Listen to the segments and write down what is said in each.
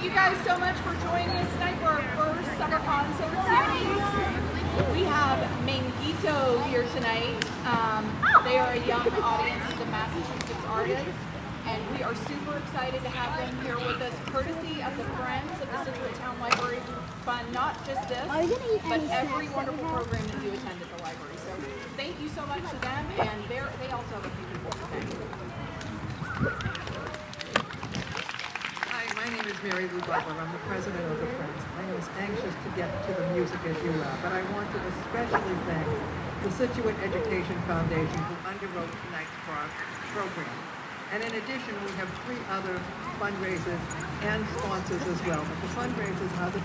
you guys so much for joining us tonight for our first summer concert series. We have Manguito here tonight. They are a young audience of Massachusetts artists, and we are super excited to have them here with us, courtesy of the Friends of the Scituate Town Library Fund, not just this, but every wonderful program that you attend at the library. So thank you so much to them, and they also have a few people to thank. Hi, my name is Mary Lou Butler. I'm the president of the Friends. I was anxious to get to the music as you are, but I want to especially thank the Scituate Education Foundation who underwrote tonight's program. And in addition, we have 3 other fundraisers and sponsors as well. But the fundraisers are the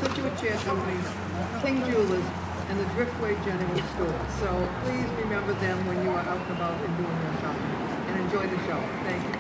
Scituate Chair Companies, King Jewelers, and the Driftway General Store. So please remember them when you are out and about and doing your shopping. And enjoy the show. Thank you.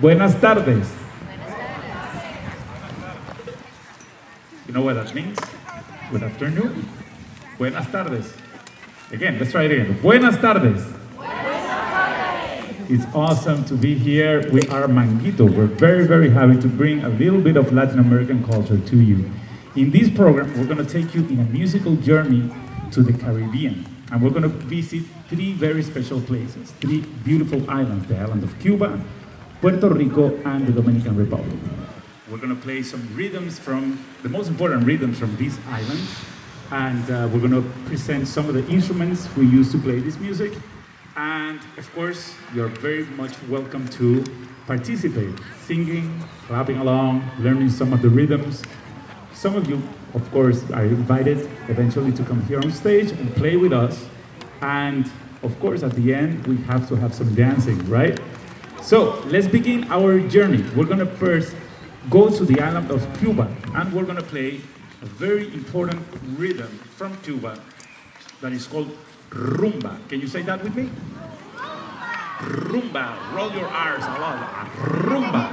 Buenas tardes. You know what that means? Good afternoon. Buenas tardes. Again, let's try it again. Buenas tardes. It's awesome to be here. We are Manguito. We're very, very happy to bring a little bit of Latin American culture to you. In this program, we're going to take you in a musical journey to the Caribbean. And we're going to visit 3 very special places, 3 beautiful islands, the island of Cuba, Puerto Rico, and the Dominican Republic. We're going to play some rhythms from, the most important rhythms from these islands, and we're going to present some of the instruments we use to play this music. And of course, you're very much welcome to participate, singing, clapping along, learning some of the rhythms. Some of you, of course, are invited eventually to come here on stage and play with us. And of course, at the end, we have to have some dancing, right? So let's begin our journey. We're gonna first go to the island of Cuba, and we're gonna play a very important rhythm from Cuba that is called rumba. Can you say that with me? Rumba. Roll your R's a lot. Rumba.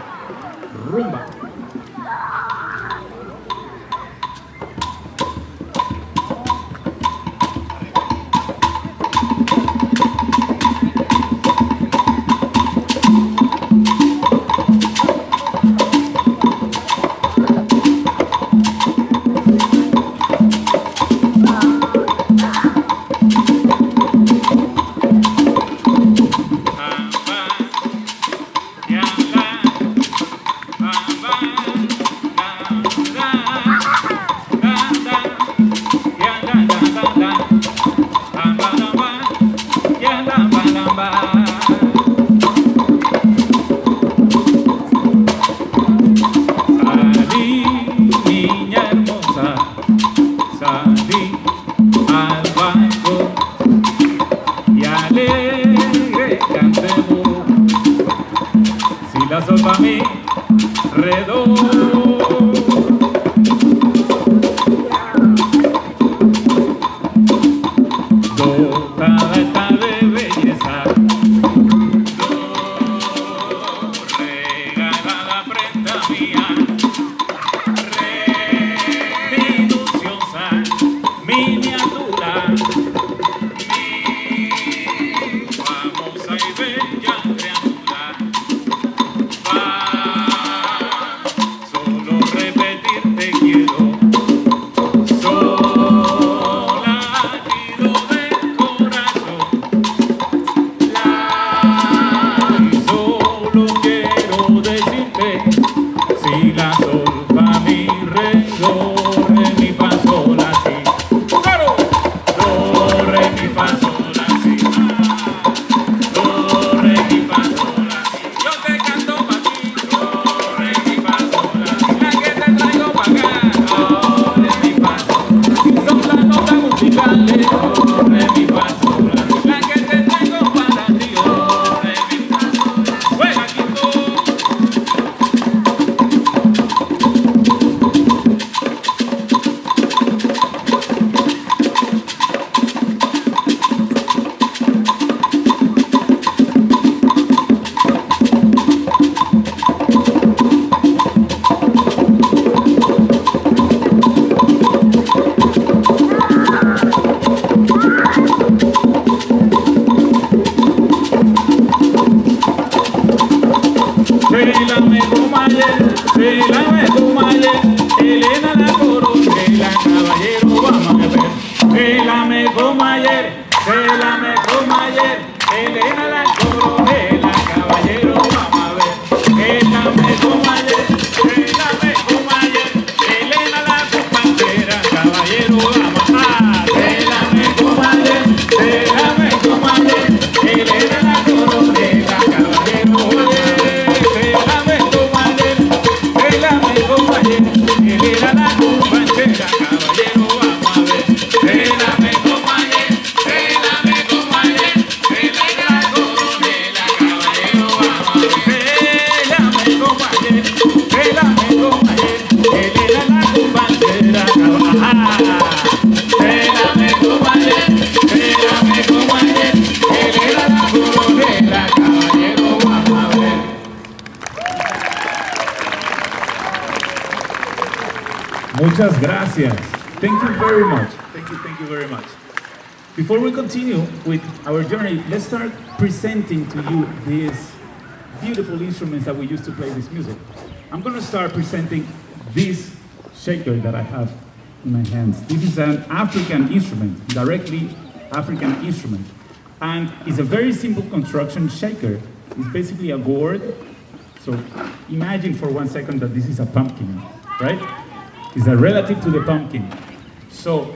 Rumba. Bye. Muchas gracias. Thank you very much. Thank you very much. Before we continue with our journey, let's start presenting to you these beautiful instruments that we use to play this music. I'm going to start presenting this shaker that I have in my hands. This is an African instrument, directly African instrument. And it's a very simple construction shaker. It's basically a gourd. So imagine for 1 second that this is a pumpkin, right? It's a relative to the pumpkin. So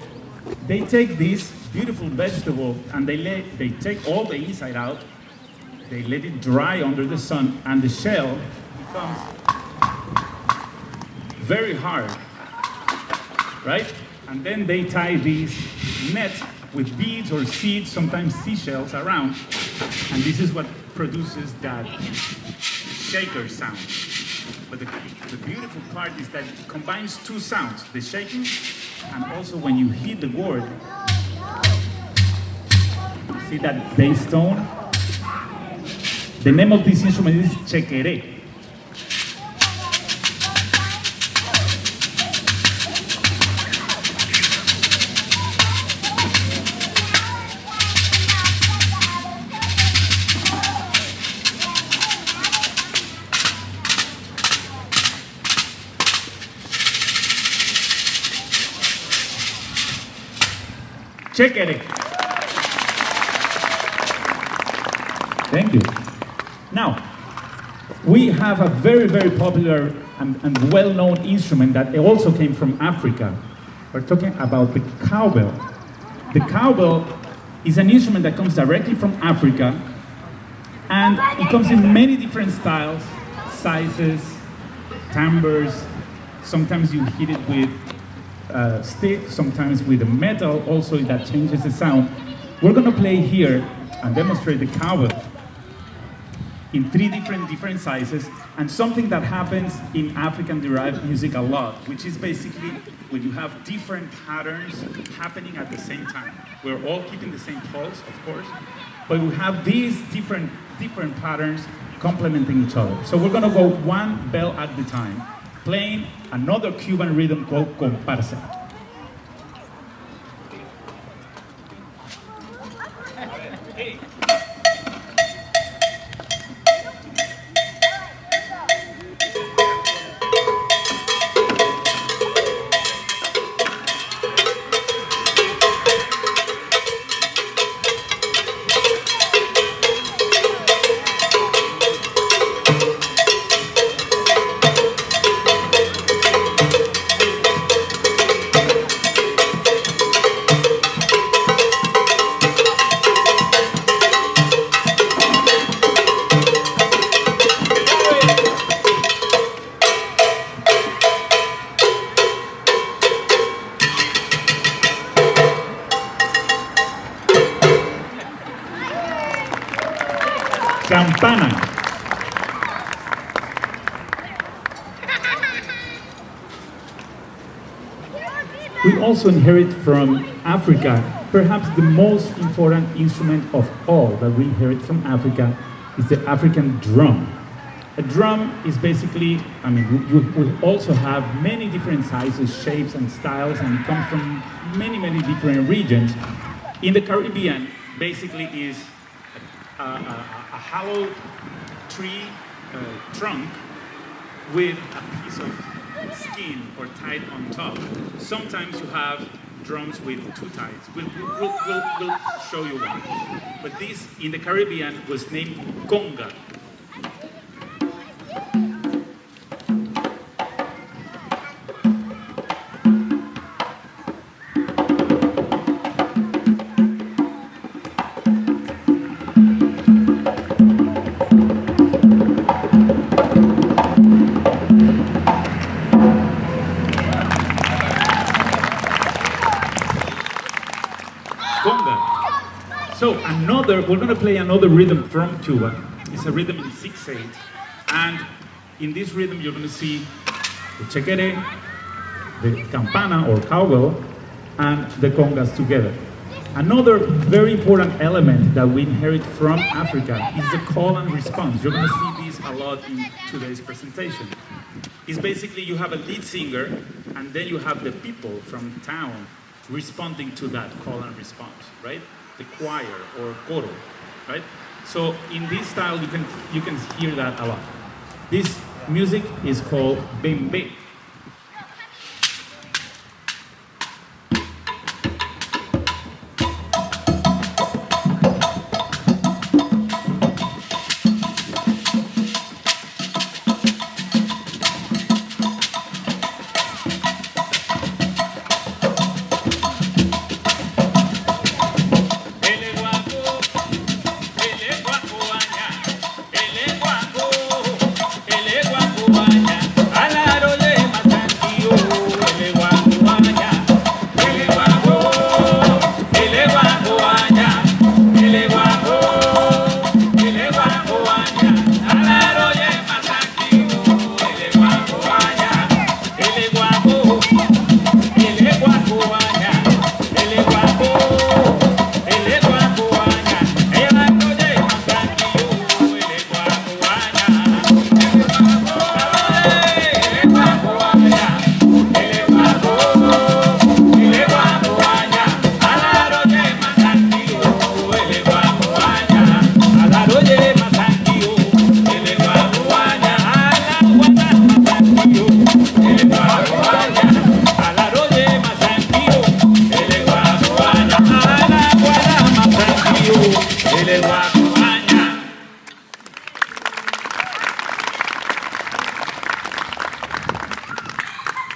they take this beautiful vegetable and they take all the inside out, they let it dry under the sun, and the shell becomes very hard, right? And then they tie this net with beads or seeds, sometimes seashells around, and this is what produces that shaker sound. But the beautiful part is that it combines two sounds, the shaking and also when you hit the gourd. See that bass tone? The name of this instrument is chequere. Chequere. Thank you. Now, we have a very, very popular and well-known instrument that also came from Africa. We're talking about the cowbell. The cowbell is an instrument that comes directly from Africa, and it comes in many different styles, sizes, timbres. Sometimes you hit it with a stick, sometimes with a metal, also that changes the sound. We're gonna play here and demonstrate the cowbell in three different sizes, and something that happens in African-derived music a lot, which is basically when you have different patterns happening at the same time. We're all keeping the same pulse, of course, but we have these different patterns complementing each other. So we're gonna go one bell at a time, playing another Cuban rhythm called comparsa. Hey. Campana. We also inherit from Africa, perhaps the most important instrument of all that we inherit from Africa is the African drum. A drum is basically, we also have many different sizes, shapes, and styles, and it comes from many different regions. In the Caribbean, basically is a hollow tree trunk with a piece of skin or tied on top. Sometimes you have drums with two ties. We'll show you one. But this, in the Caribbean, was named conga. So we're going to play another rhythm from Cuba. It's a rhythm in 6/8, and in this rhythm you're going to see the chequere, the campana or cowbell, and the congas together. Another very important element that we inherit from Africa is the call and response. You're going to see this a lot in today's presentation. It's basically you have a lead singer, and then you have the people from town responding to that call and response, right? The choir or coro, right? So in this style, you can hear that a lot. This music is called bembe.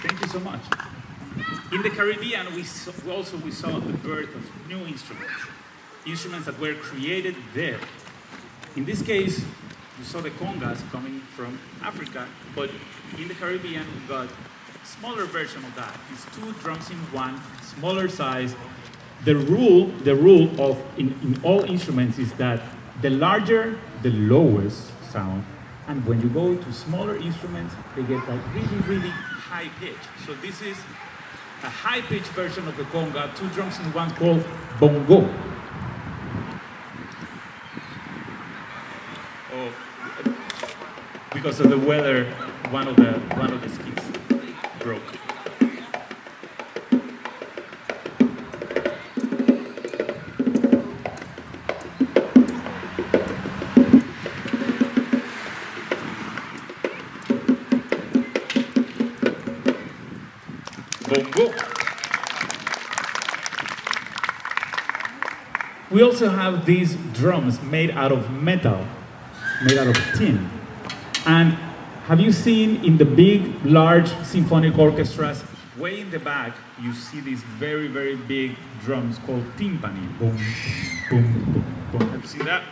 Thank you so much. In the Caribbean, we saw the birth of new instruments that were created there. In this case, you saw the congas coming from Africa, but in the Caribbean, we got a smaller version of that. It's 2 drums in 1, smaller size. The rule of in all instruments is that the larger, the lowest sound, and when you go to smaller instruments, they get like really, really high pitch. So this is a high pitch version of the conga, 2 drums in 1 called bongo. Oh, because of the weather, one of the skis broke. Bongo. We also have these drums made out of metal, made out of tin. And have you seen in the big, large symphonic orchestras, way in the back, you see these very, very big drums called timpani. Boom, boom, boom, boom. Have you seen that?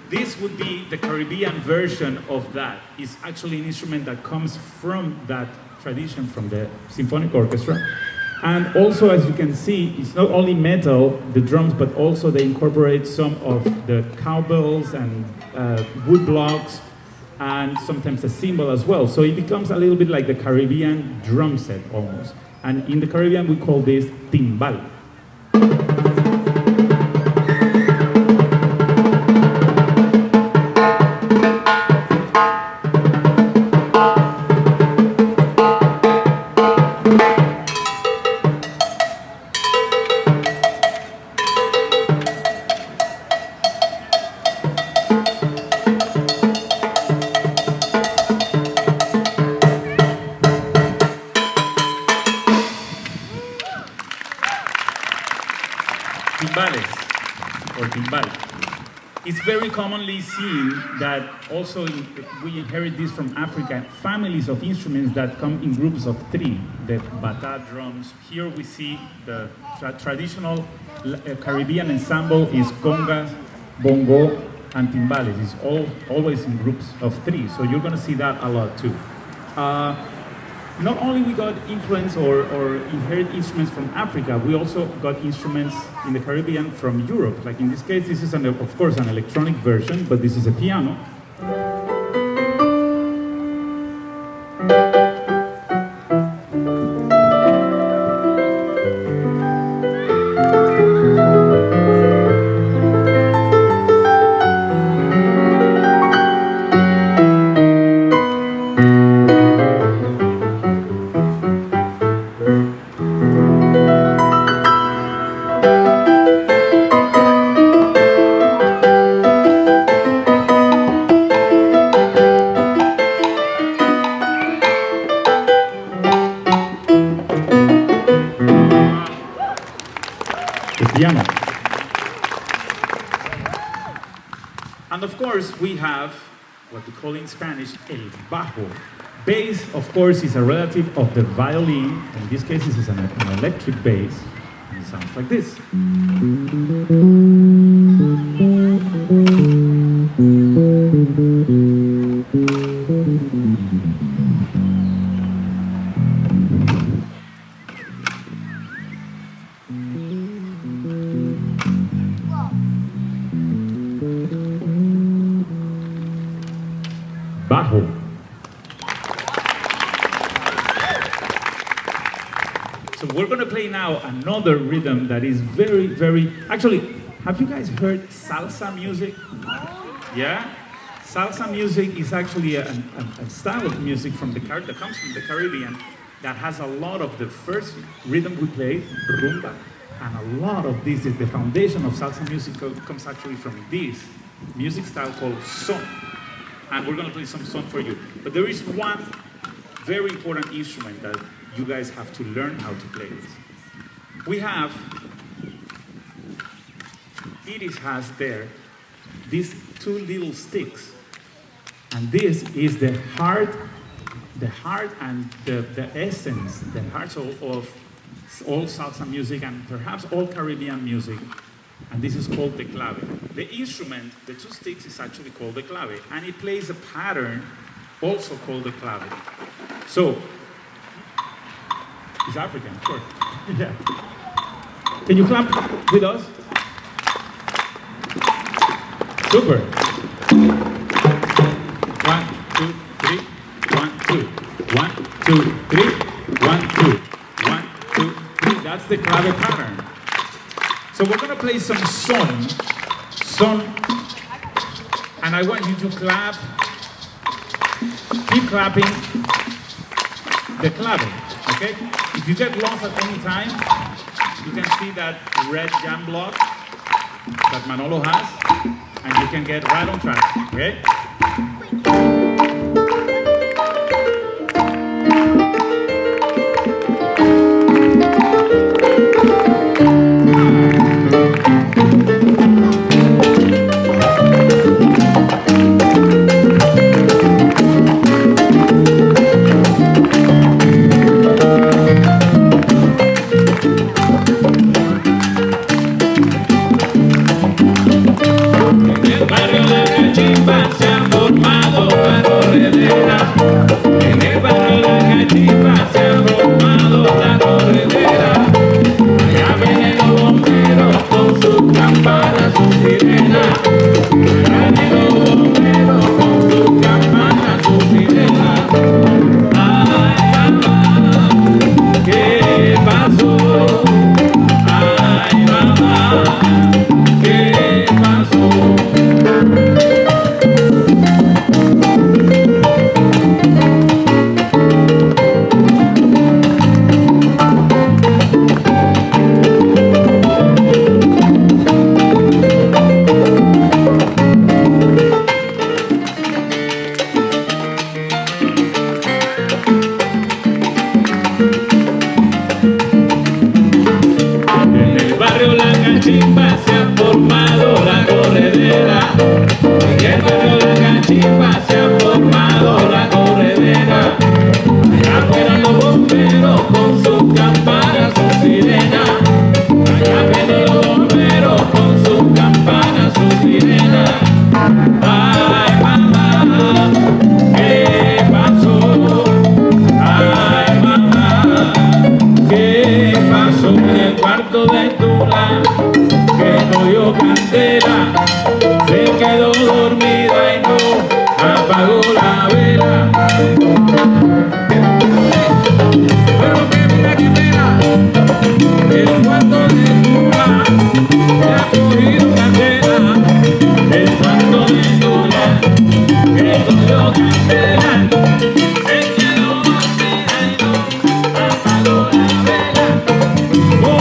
This would be the Caribbean version of that. It's actually an instrument that comes from that tradition, from the symphonic orchestra. And also, as you can see, it's not only metal, the drums, but also they incorporate some of the cowbells and wood blocks, and sometimes a cymbal as well. So it becomes a little bit like the Caribbean drum set almost. And in the Caribbean, we call this timbal. Timbales or timbal. It's very commonly seen that also we inherit this from Africa, families of instruments that come in groups of 3, the bata drums. Here we see the traditional Caribbean ensemble is congas, bongo, and timbales. It's always in groups of 3, so you're going to see that a lot too. Not only we got influence or inherit instruments from Africa, we also got instruments in the Caribbean from Europe. Like in this case, this is of course an electronic version, but this is a piano. piano. And of course, we have what we call in Spanish el bajo. Bass, of course, is a relative of the violin. In this case, this is an electric bass. And it sounds like this. Bajo. So we're going to play now another rhythm that is very, very... Actually, have you guys heard salsa music? Yeah? Salsa music is actually a style of music that comes from the Caribbean that has a lot of the first rhythm we played, rumba, and a lot of this is the foundation of salsa music comes actually from this music style called son. And we're going to play some son for you. But there is one very important instrument that you guys have to learn how to play this. We have, Iris has there, these two little sticks. And this is the heart and the essence, the heart of all salsa music and perhaps all Caribbean music. And this is called the clave. The instrument, the two sticks, is actually called the clave. And it plays a pattern also called the clave. So, it's African, of course. Yeah. Can you clap with us? Super. 1, 2, 3. 1, 2. 1, 2, 3. 1, 2. 1, 2, 3. That's the clave pattern. So we're going to play some son, and I want you to clap, keep clapping the clave, okay? If you get lost at any time, you can see that red jam block that Manolo has, and you can get right on track, okay? Oh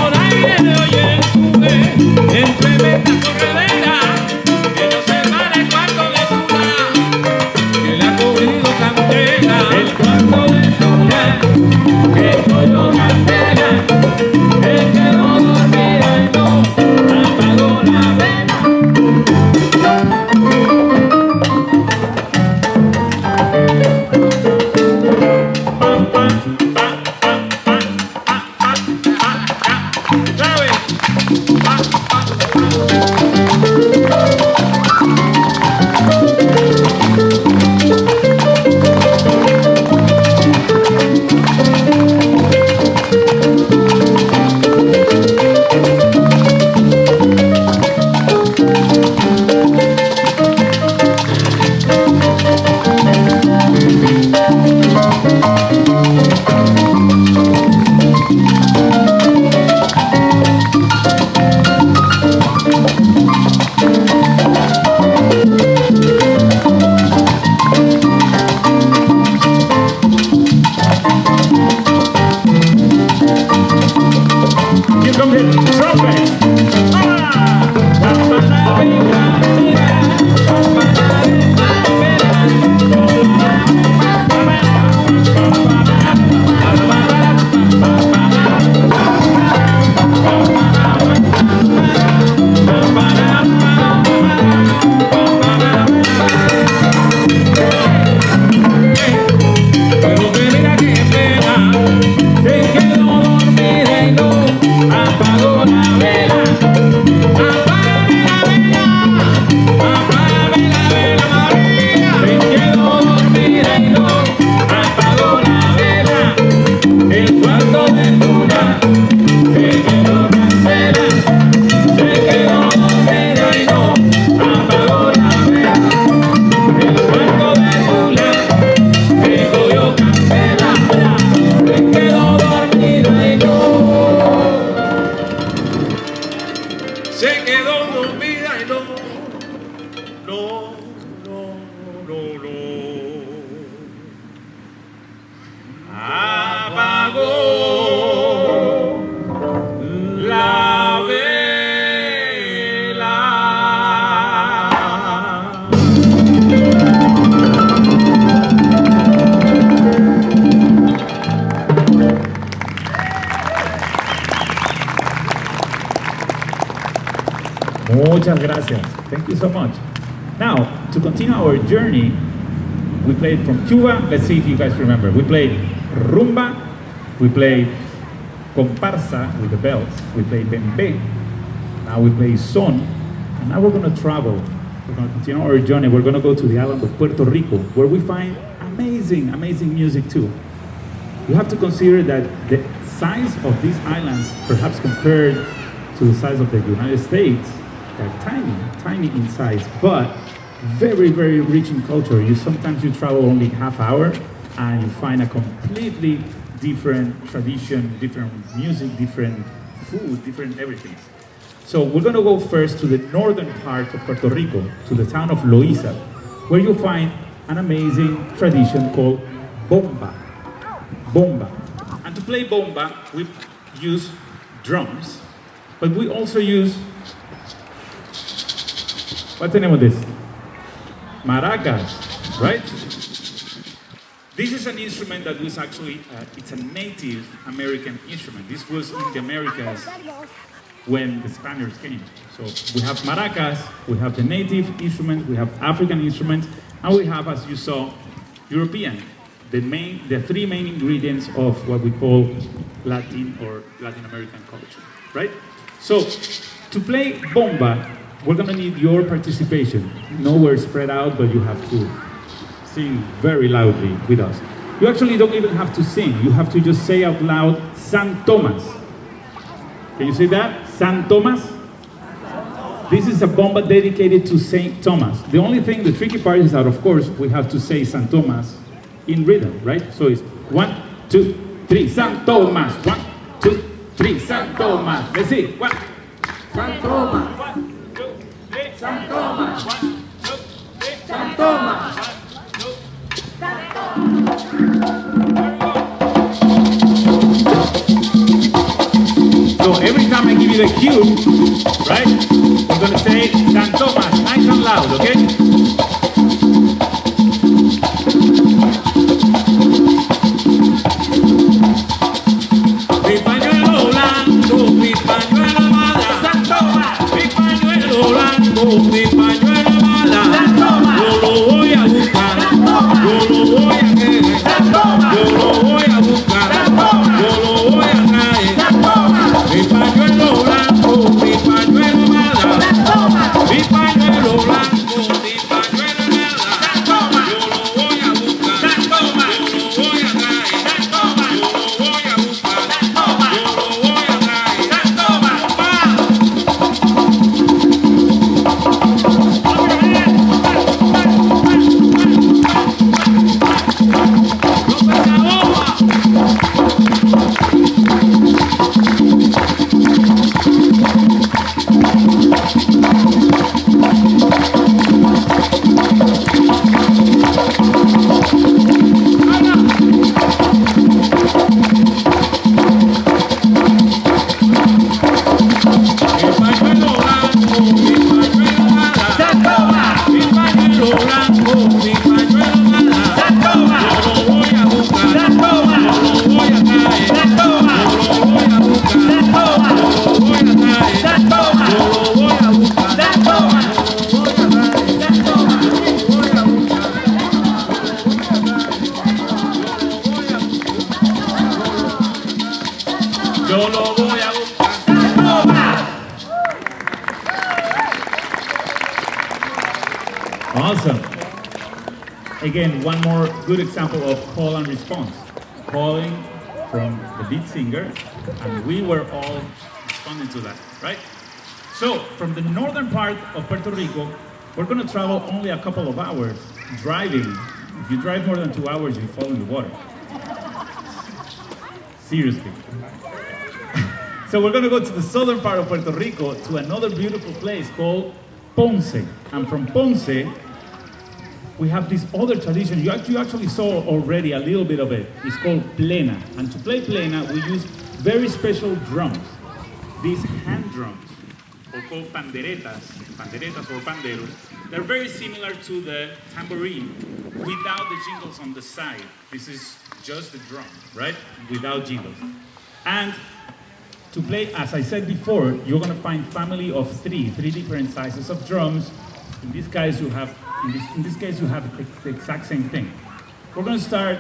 Muchas gracias. Thank you so much. Now, to continue our journey, we played from Cuba. Let's see if you guys remember. We played rumba, we played comparsa with the bells, we played bembe, now we play son, and now we're going to travel. We're going to continue our journey. We're going to go to the island of Puerto Rico, where we find amazing, amazing music too. You have to consider that the size of these islands, perhaps compared to the size of the United States, they're tiny, tiny in size, but very, very rich in culture. Sometimes you travel only half hour and you find a completely different tradition, different music, different food, different everything. So we're gonna go first to the northern part of Puerto Rico, to the town of Loíza, where you'll find an amazing tradition called bomba. Bomba. And to play bomba, we use drums, but we also use, what's the name of this? Maracas, right? This is an instrument that was actually, it's a Native American instrument. This was in the Americas when the Spaniards came. So we have maracas, we have the native instruments, we have African instruments, and we have, as you saw, European. The three main ingredients of what we call Latin or Latin American culture, right? So to play bomba, we're gonna need your participation. Nowhere spread out, but you have to sing very loudly with us. You actually don't even have to sing. You have to just say out loud, San Thomas. Can you say that? San Thomas? This is a bomba dedicated to Saint Thomas. The only thing, the tricky part is that, of course, we have to say San Thomas in rhythm, right? So it's 1, 2, 3, San Thomas. 1, 2, 3, San Thomas. Let's see. 1, San Thomas. 1, 2, 3, San Thomas. 1, 2, 3, San Thomas. So every time I give you the cue, right, we're going to say San Thomas, nice and loud, okay? Mi pañuelo blanco, mi pañuelo mala, San Thomas. Mi pañuelo blanco, mi pañuelo mala, San Thomas. Yo lo voy a buscar, San Thomas. Yo lo voy a querer, San Thomas. Yo lo voy a buscar, San Thomas. Yo lo voy a traer, San Thomas. Mi pañuelo blanco, mi pañuelo mala, San Thomas. Mi pañuelo blanco, mi pañuelo mala, San Thomas. Yo lo voy a buscar, San Thomas. Yo lo voy a traer, San Thomas. Yo lo voy a buscar, San Thomas. Yo lo voy a traer, San Thomas. Awesome. Again, one more good example of call and response. Calling from the lead singer, and we were all responding to that, right? So, from the northern part of Puerto Rico, we're going to travel only a couple of hours driving. If you drive more than 2 hours, you fall in the water. Seriously. So we're going to go to the southern part of Puerto Rico, to another beautiful place called Ponce. And from Ponce, we have this other tradition. You actually saw already a little bit of it. It's called plena. And to play plena, we use very special drums. These hand drums, or called panderetas or panderos. They're very similar to the tambourine, without the jingles on the side. This is just the drum, right? Without jingles. And to to play, as I said before, you're gonna find family of three different sizes of drums. In this case, you have the exact same thing. We're gonna start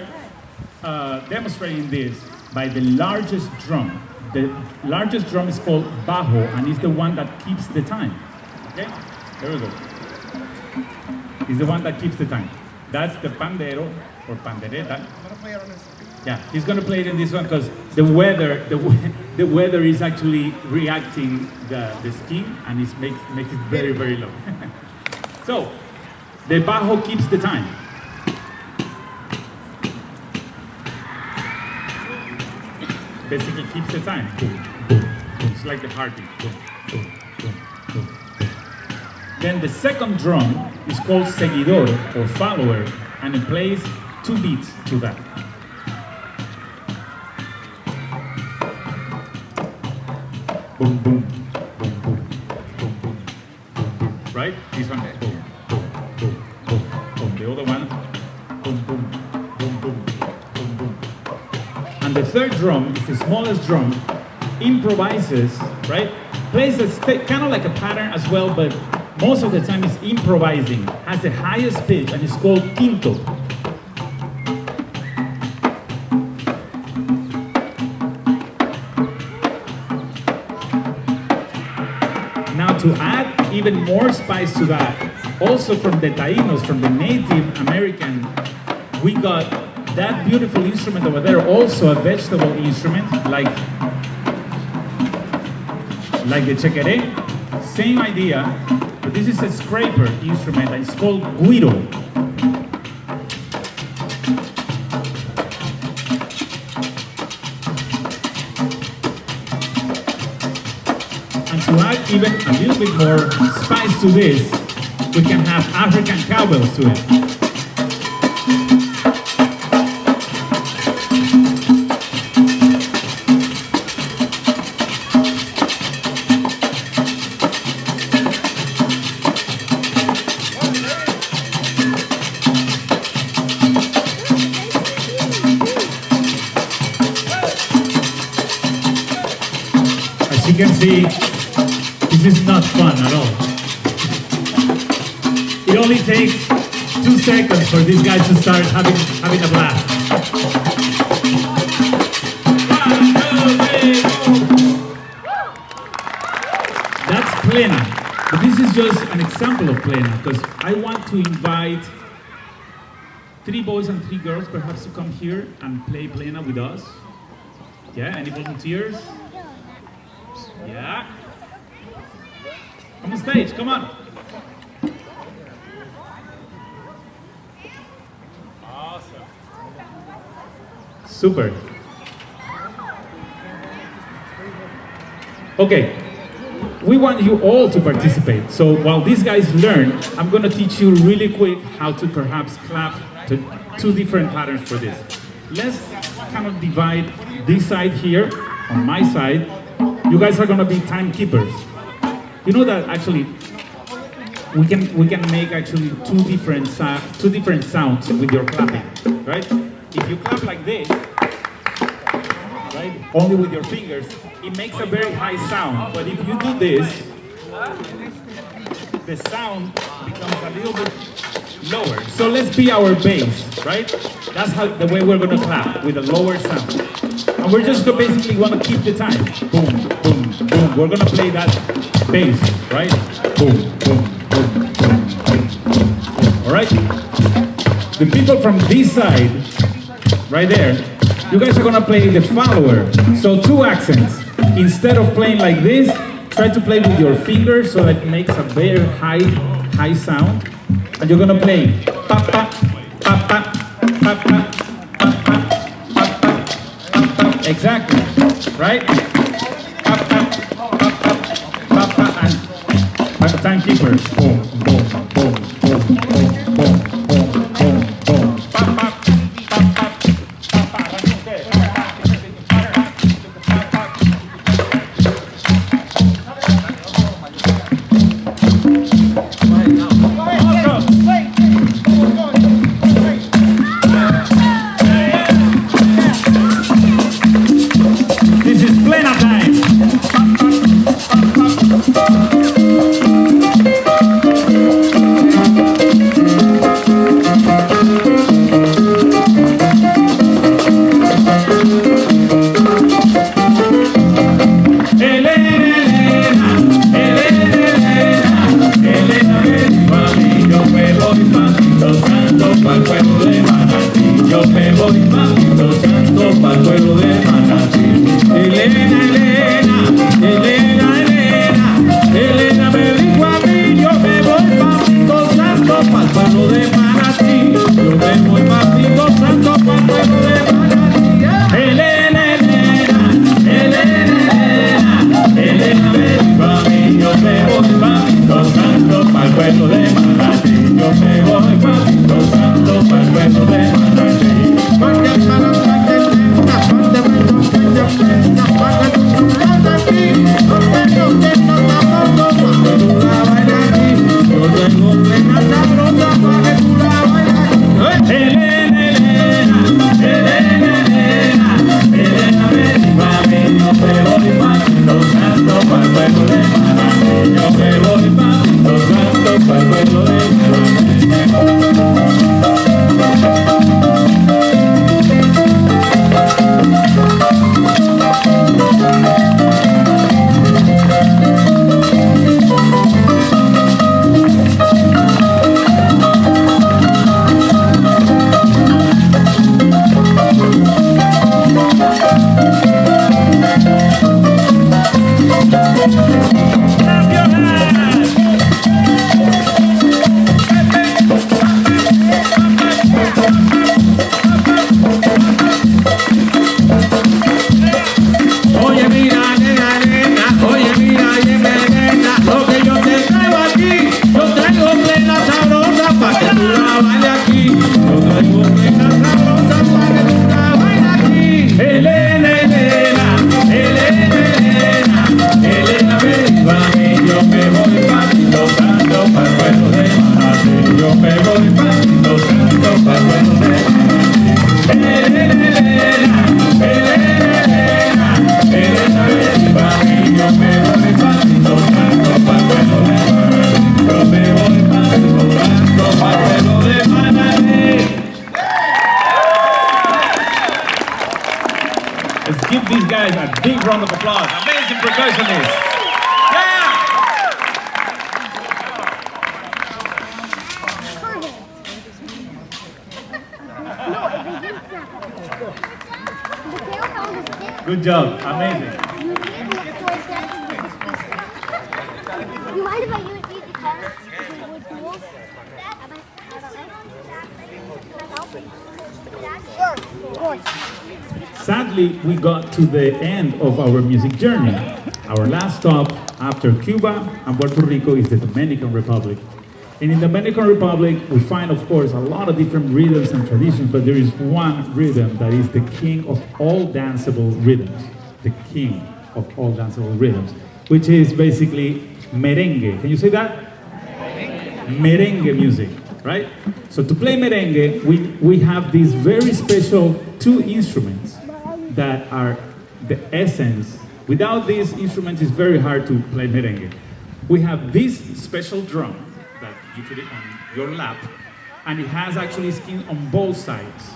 demonstrating this by the largest drum. The largest drum is called bajo, and it's the one that keeps the time. Okay, there we go. It's the one that keeps the time. That's the pandero or pandereta. Yeah, he's gonna play it in this one because the weather is actually reacting the skin, and it makes it very, very low. So, the bajo keeps the time. Basically keeps the time. Boom, boom, boom. It's like the heartbeat. Boom, boom, boom, boom, boom. Then the second drum is called seguidor or follower, and it plays 2 beats to that. Boom, boom, boom, boom, boom, boom, boom, boom. Right? This one. Boom, boom, boom, boom, boom. The other one. Boom, boom, boom, boom, boom, boom. And the third drum is the smallest drum. Improvises, right? Plays kind of like a pattern as well, but most of the time it's improvising. Has the highest pitch, and it's called quinto. To add even more spice to that, also from the Taínos, from the Native American, we got that beautiful instrument over there, also a vegetable instrument, like the chequeré. Same idea, but this is a scraper instrument, and it's called guiro. To add even a little bit more spice to this, we can have African cowbells to it. As you can see, this is not fun at all. It only takes 2 seconds for these guys to start having a blast. 1, 2, 3, go! That's plena. But this is just an example of plena, because I want to invite 3 boys and 3 girls perhaps to come here and play plena with us. Yeah, any volunteers? Yeah. Come on stage, come on. Awesome. Super. Okay, we want you all to participate. So while these guys learn, I'm gonna teach you really quick how to perhaps clap to 2 different patterns for this. Let's kind of divide this side here, on my side. You guys are gonna be timekeepers. You know that actually we can make actually two different sounds with your clapping, right? If you clap like this, right, only with your fingers, it makes a very high sound. But if you do this, the sound becomes a little bit lower. So let's be our bass, right? That's the way we're gonna clap, with a lower sound. And we're just basically gonna keep the time. Boom, boom, boom. We're gonna play that bass, right? Boom, boom, boom, boom, boom, boom. All right? The people from this side, right there, you guys are gonna play the follower. So 2 accents. Instead of playing like this, try to play with your fingers so that it makes a very high sound. And you're gonna play pa pa pa pa pa pa pa pa pa pa. Exactly, right? Pa pa pa pa pa pa, and like a timekeeper. Boom, boom, boom, boom, boom, boom, boom, boom, boom. Pa pa pa pa pa pa. This is plena time. round of applause. Amazing percussionists. Yeah! Good job. Amazing. You mind if I use these guitars? With tools? Sure, of course. Sadly, we got to the end of our music journey. Our last stop after Cuba and Puerto Rico is the Dominican Republic. And in the Dominican Republic, we find, of course, a lot of different rhythms and traditions, but there is one rhythm that is the king of all danceable rhythms. The king of all danceable rhythms, which is basically merengue. Can you say that? Merengue music, right? So to play merengue, we have these very special two instruments that are the essence. Without these instruments, it's very hard to play merengue. We have this special drum that you put it on your lap, and it has actually skin on both sides,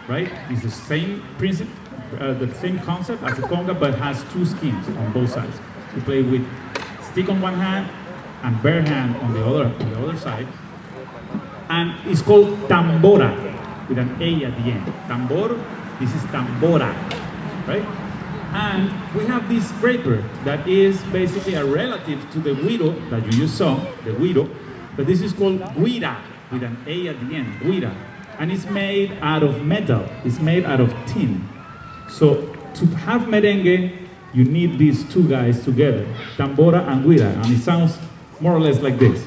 right? It's the same principle, the same concept as a conga, but has two skins on both sides. You play with stick on one hand and bare hand on the other side. And it's called tambora, with an A at the end. Tambor, this is tambora, right? And we have this scraper that is basically a relative to the güiro that you just saw, the güiro, but this is called guira, with an A at the end, guira. And it's made out of metal, it's made out of tin. So to have merengue, you need these two guys together, tambora and guira, and it sounds more or less like this.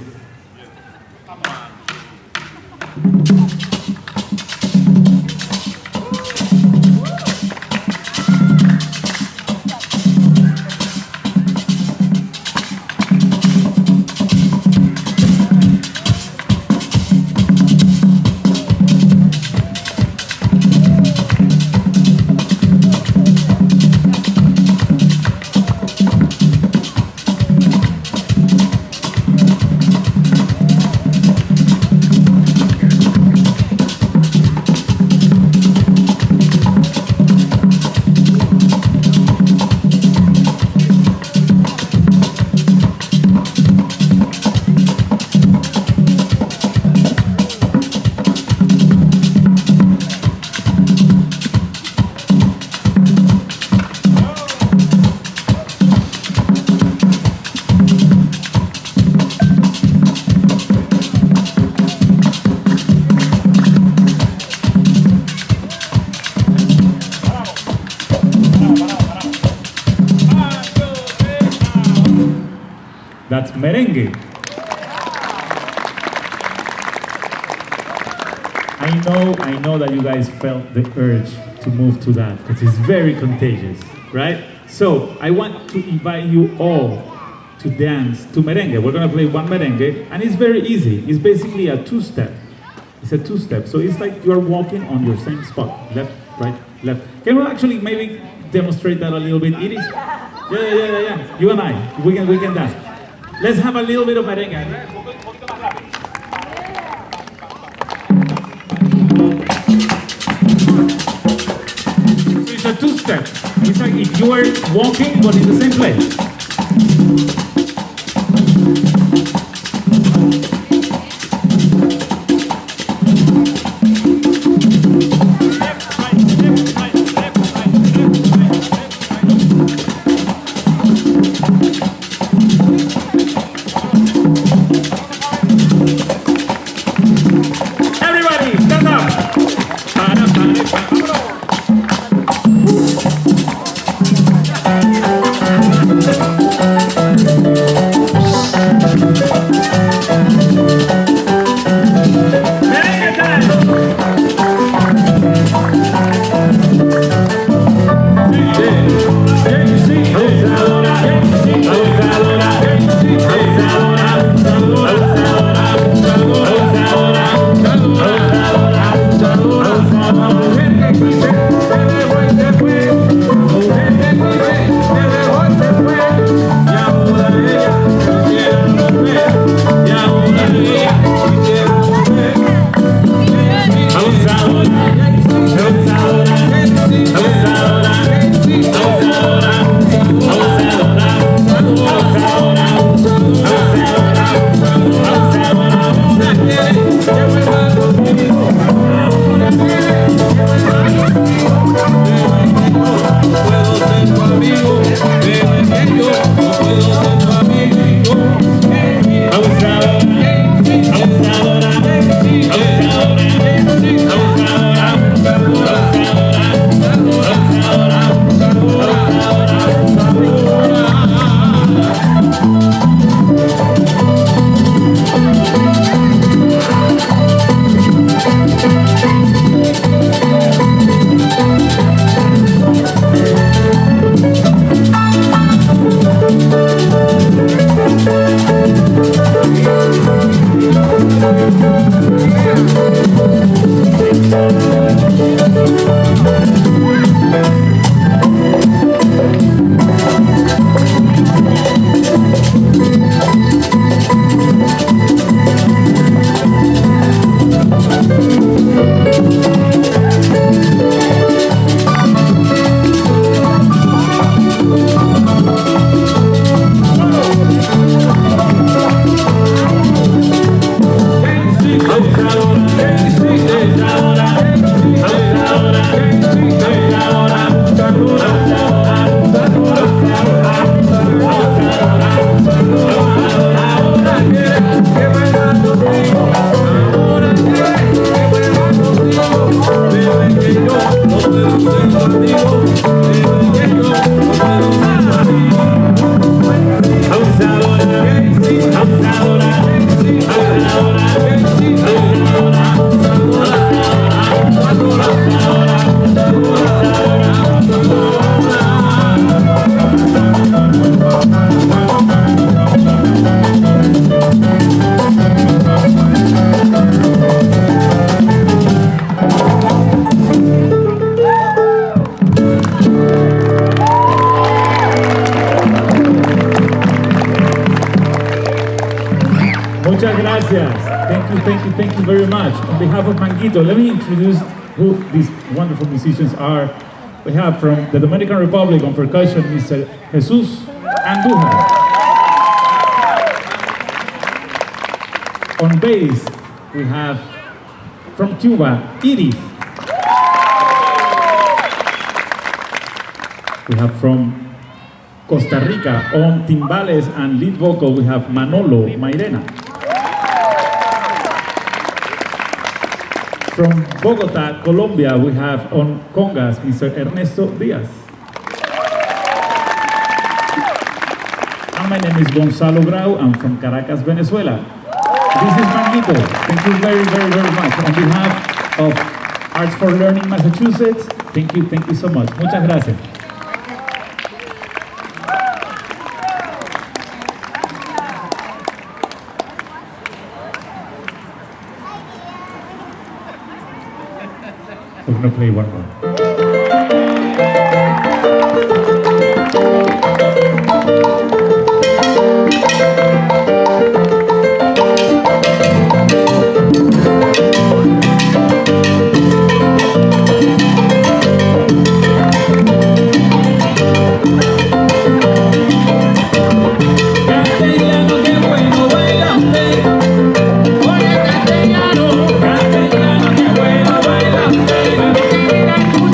That's merengue. I know that you guys felt the urge to move to that because it's very contagious, right? So I want to invite you all to dance to merengue. We're gonna play one merengue, and it's very easy. It's basically a two-step. It's a two-step, so it's like you're walking on your same spot, left, right, left. Can we actually maybe demonstrate that a little bit, Iris? Yeah. You and I, we can dance. Let's have a little bit of merengue. So it's a two-step. It's like if you were walking, but in the same place. Thank you. Muchas gracias. Thank you very much. On behalf of Manguito, let me introduce who these wonderful musicians are. We have from the Dominican Republic on percussion, Mr. Jesus Andújar. On bass, we have from Cuba, Iris. We have from Costa Rica, on timbales and lead vocal, we have Manolo Mairena. From Bogota, Colombia, we have on congas, Mr. Ernesto Diaz. And my name is Gonzalo Grau, I'm from Caracas, Venezuela. This is Manguito. Thank you very much. On behalf of Arts for Learning Massachusetts, thank you so much. Muchas gracias. We're gonna play one more. Oye, castellano, qué bueno baila usted.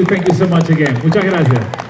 thank you so much again. Muchas gracias.